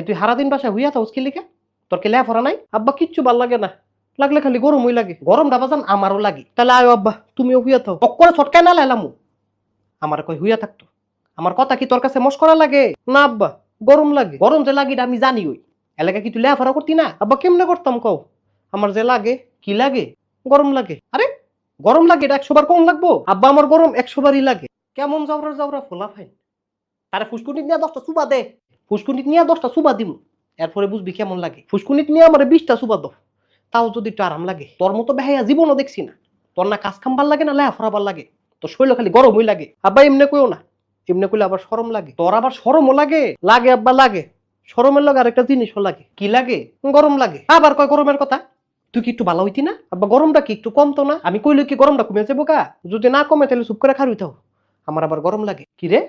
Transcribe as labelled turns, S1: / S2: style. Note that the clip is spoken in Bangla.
S1: তুই সারাদিন বাসায় হইয়া থাকস কি লিখে? তোর কি লেফরা নাই? আব্বা কিচ্ছু ভাল লাগে না, লাগলে খালি গরমই লাগে। গরমটা বাজান আমারও লাগে। তাহলে আয় আব্বা তুমিও হইয়া থাও। অক্করে ছটকায় না লাইলামু। আমার কই হইয়া থাকতো। আমার কথা কি তোর কাছে মস্করা লাগে? না আব্বা, গরম লাগে। গরম যে লাগে এটা আমি জানি। ওই এলাকা কি তুই লেফারা করতি না? আব্বা কেমনে করতাম কও? আমার যে লাগে কি লাগে? গরম লাগে। আরে গরম লাগে এটা 100 বার কম লাগবো? আব্বা আমার গরম 100 বারই লাগে। কেমন জাউরা জাউরা ফোলা ফাইন। তারে ফুসকুনিত নিয়ে 10টা সুবা দে। ফুসকুনিত নিয়ে 10টা সুবা দিমু, এরপরে বুঝবি কেমন লাগে। ফুসকুনিত নিয়ে আমার 20টা সুবা দাও, তাও যদি একটু আরাম লাগে। তোর মতো বেহাইয়া জীবনও দেখছি না। তোর না কাজ কাম ভাল লাগে না লেহা ফরাবার লাগে, তোর শরীর খালি গরমই লাগে। আব্বা এমনি কইও না, এমনি কইলে আবার শরম লাগে। তোর আবার শরমও লাগে? লাগে আব্বা লাগে। শরমের লগে আরেকটা জিনিসও লাগে। কি লাগে? গরম লাগে। আবার কয় গরমের কথা। তুই কি একটু ভালো হইতি না? আব্বা গরমটা কি একটু কমতো না? আমি কইলে কি গরমটা কমে যাবো? যদি না কমে তাহলে চুপ করে খারুই থাও। আমার আবার গরম লাগে। কি রে?